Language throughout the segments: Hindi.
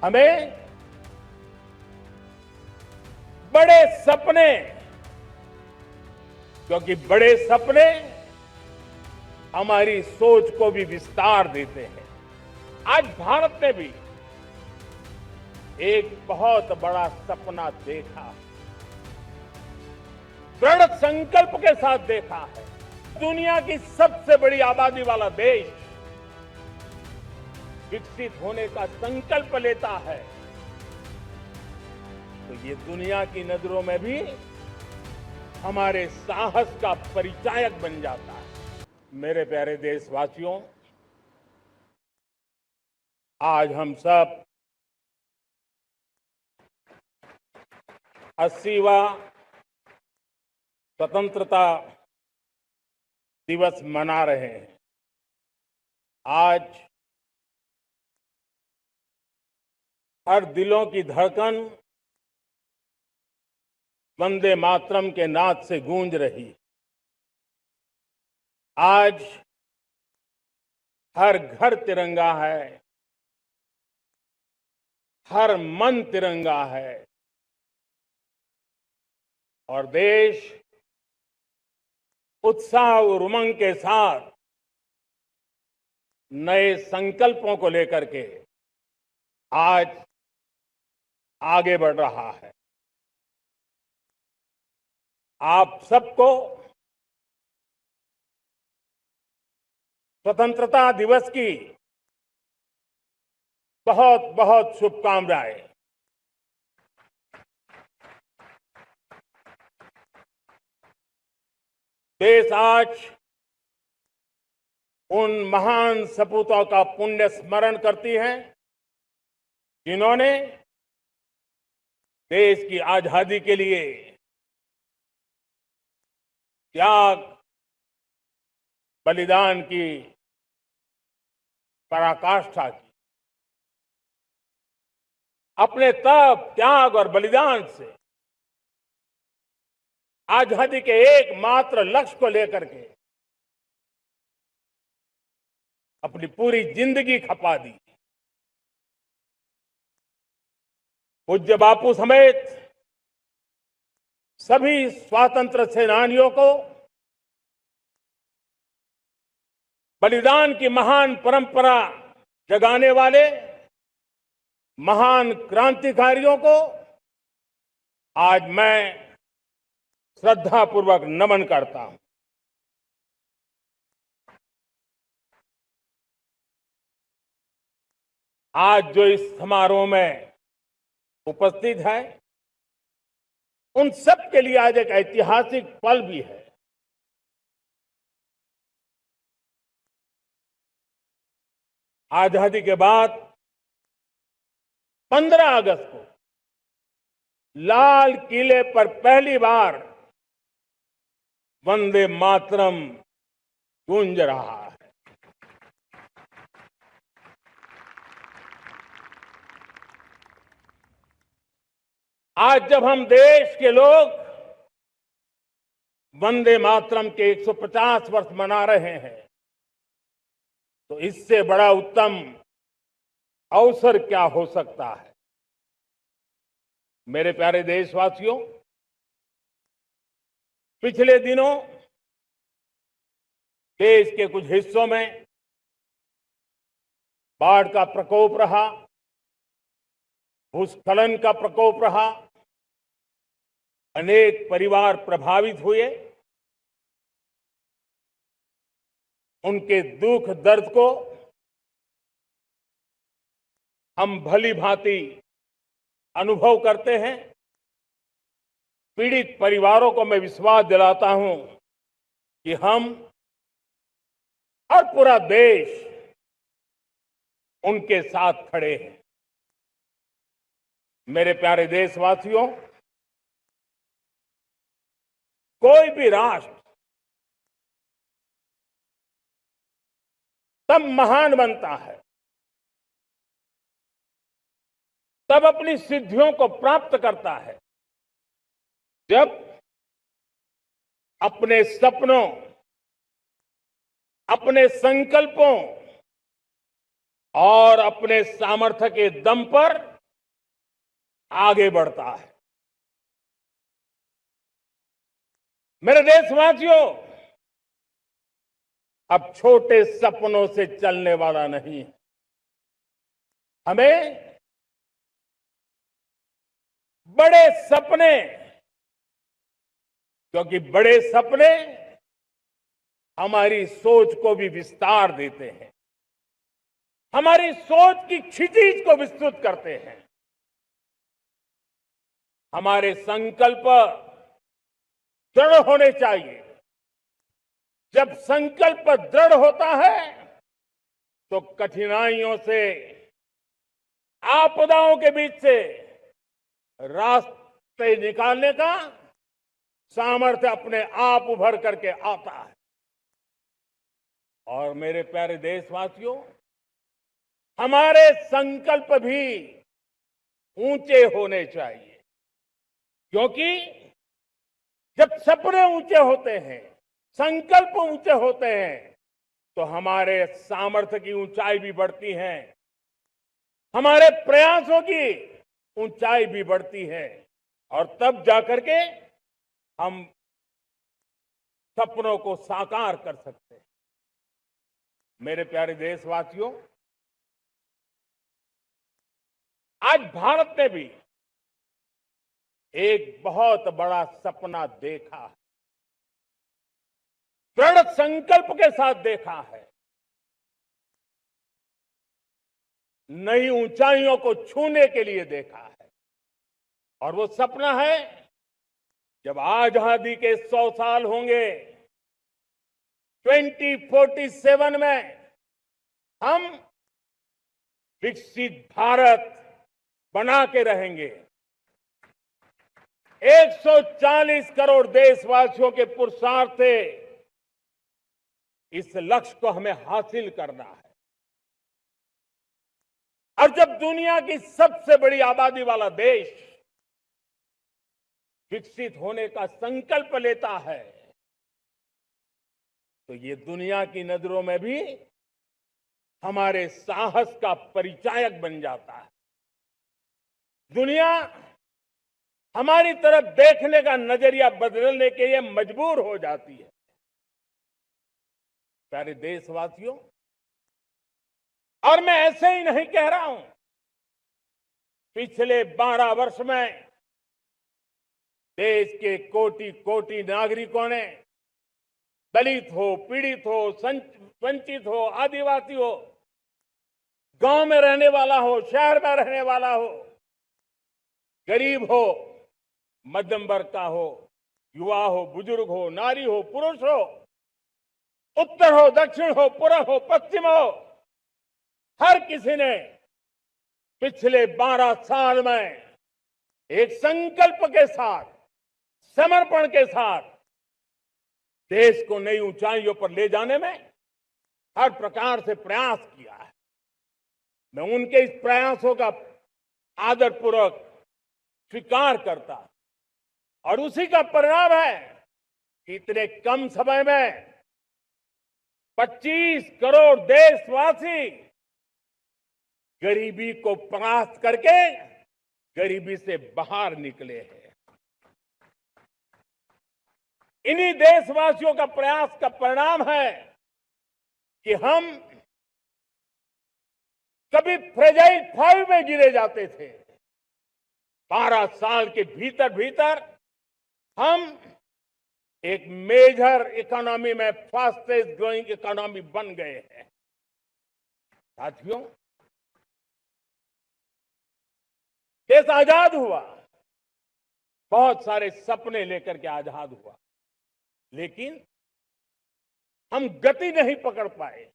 हमें बड़े सपने, क्योंकि बड़े सपने हमारी सोच को भी विस्तार देते हैं। आज भारत ने भी एक बहुत बड़ा सपना देखा, दृढ़ संकल्प के साथ देखा है। दुनिया की सबसे बड़ी आबादी वाला देश विकसित होने का संकल्प लेता है तो ये दुनिया की नजरों में भी हमारे साहस का परिचायक बन जाता है। मेरे प्यारे देशवासियों, आज हम सब 80वां स्वतंत्रता दिवस मना रहे हैं। आज हर दिलों की धड़कन वंदे मातरम के नाद से गूंज रही। आज हर घर तिरंगा है, हर मन तिरंगा है और देश उत्साह और उमंग के साथ नए संकल्पों को लेकर के आज आगे बढ़ रहा है। आप सबको स्वतंत्रता दिवस की बहुत बहुत शुभकामनाएं। देश आज उन महान सपूतों का पुण्य स्मरण करती है जिन्होंने देश की आजादी के लिए त्याग, बलिदान की पराकाष्ठा की। अपने तप, त्याग और बलिदान से आजादी के एकमात्र लक्ष्य को लेकर के अपनी पूरी जिंदगी खपा दी। पूज्य बापू समेत सभी स्वातंत्र सेनानियों को बलिदान की महान परंपरा जगाने वाले महान क्रांतिकारियों को आज मैं श्रद्धापूर्वक नमन करता हूं। आज जो इस समारोह में उपस्थित है उन सब के लिए आज एक ऐतिहासिक पल भी है। आजादी के बाद 15 अगस्त को लाल किले पर पहली बार वंदे मातरम गूंज रहा है। आज जब हम देश के लोग वंदे मातरम के 150 वर्ष मना रहे हैं तो इससे बड़ा उत्तम अवसर क्या हो सकता है। मेरे प्यारे देशवासियों, पिछले दिनों देश के कुछ हिस्सों में बाढ़ का प्रकोप रहा, भूस्खलन का प्रकोप रहा, अनेक परिवार प्रभावित हुए। उनके दुख दर्द को हम भली भांति अनुभव करते हैं। पीड़ित परिवारों को मैं विश्वास दिलाता हूं कि हम और पूरा देश उनके साथ खड़े हैं। मेरे प्यारे देशवासियों, कोई भी राष्ट्र तब महान बनता है, तब अपनी सिद्धियों को प्राप्त करता है जब अपने सपनों, अपने संकल्पों और अपने सामर्थ्य के दम पर आगे बढ़ता है। मेरे देशवासियों, अब छोटे सपनों से चलने वाला नहीं है। हमें बड़े सपने, क्योंकि बड़े सपने हमारी सोच को भी विस्तार देते हैं, हमारी सोच की क्षितिज को विस्तृत करते हैं। हमारे संकल्प दृढ़ होने चाहिए। जब संकल्प दृढ़ होता है तो कठिनाइयों से, आपदाओं के बीच से रास्ते निकालने का सामर्थ्य अपने आप उभर करके आता है। और मेरे प्यारे देशवासियों, हमारे संकल्प भी ऊंचे होने चाहिए, क्योंकि जब सपने ऊंचे होते हैं, संकल्प ऊंचे होते हैं, तो हमारे सामर्थ्य की ऊंचाई भी बढ़ती है, हमारे प्रयासों की ऊंचाई भी बढ़ती है, और तब जाकर के हम सपनों को साकार कर सकते हैं। मेरे प्यारे देशवासियों, आज भारत ने भी एक बहुत बड़ा सपना देखा है, दृढ़ संकल्प के साथ देखा है। नई ऊंचाइयों को छूने के लिए देखा है। और वो सपना है, जब आजादी के 100 साल होंगे, 2047 में हम विकसित भारत बना के रहेंगे। 140 करोड़ देशवासियों के पुरुषार्थ से इस लक्ष्य को हमें हासिल करना है। और जब दुनिया की सबसे बड़ी आबादी वाला देश विकसित होने का संकल्प लेता है, तो ये दुनिया की नजरों में भी हमारे साहस का परिचायक बन जाता है। दुनिया हमारी तरफ देखने का नजरिया बदलने के लिए मजबूर हो जाती है। प्यारे देशवासियों, और मैं ऐसे ही नहीं कह रहा हूं। पिछले 12 वर्ष में देश के कोटि कोटि नागरिकों ने, दलित हो, पीड़ित हो, वंचित हो, आदिवासी हो, गांव में रहने वाला हो, शहर में रहने वाला हो, गरीब हो, मध्यम वर्ग का हो, युवा हो, बुजुर्ग हो, नारी हो, पुरुष हो, उत्तर हो, दक्षिण हो, पूर्व हो, पश्चिम हो, हर किसी ने पिछले 12 साल में एक संकल्प के साथ, समर्पण के साथ देश को नई ऊंचाइयों पर ले जाने में हर प्रकार से प्रयास किया है। मैं उनके इस प्रयासों का आदरपूर्वक स्वीकार करता, और उसी का परिणाम है कि इतने कम समय में 25 करोड़ देशवासी गरीबी को परास्त करके गरीबी से बाहर निकले हैं। इन्हीं देशवासियों का प्रयास का परिणाम है कि हम कभी फ्रेजाइल 5 में गिरे जाते थे। 12 साल के भीतर भीतर हम एक मेजर इकोनॉमी में फास्टेस्ट ग्रोइंग इकोनॉमी बन गए हैं। साथियों, देश आजाद हुआ, बहुत सारे सपने लेकर के आजाद हुआ, लेकिन हम गति नहीं पकड़ पाए,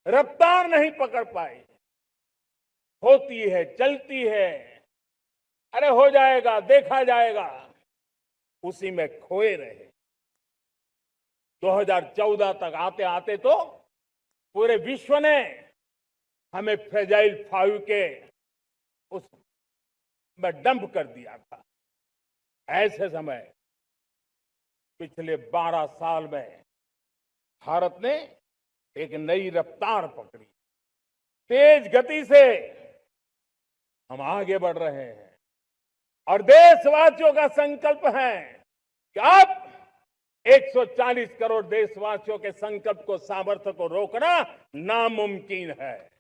रफ्तार नहीं पकड़ पाए। होती है, चलती है, अरे हो जाएगा, देखा जाएगा, उसी में खोए रहे। 2014 तक आते आते तो पूरे विश्व ने हमें फ्रेजाइल 5 के उस में डंप कर दिया था। ऐसे समय पिछले 12 साल में भारत ने एक नई रफ्तार पकड़ी, तेज गति से हम आगे बढ़ रहे हैं। और देशवासियों का संकल्प है कि अब 140 करोड़ देशवासियों के संकल्प को, सामर्थ्य को रोकना नामुमकिन है।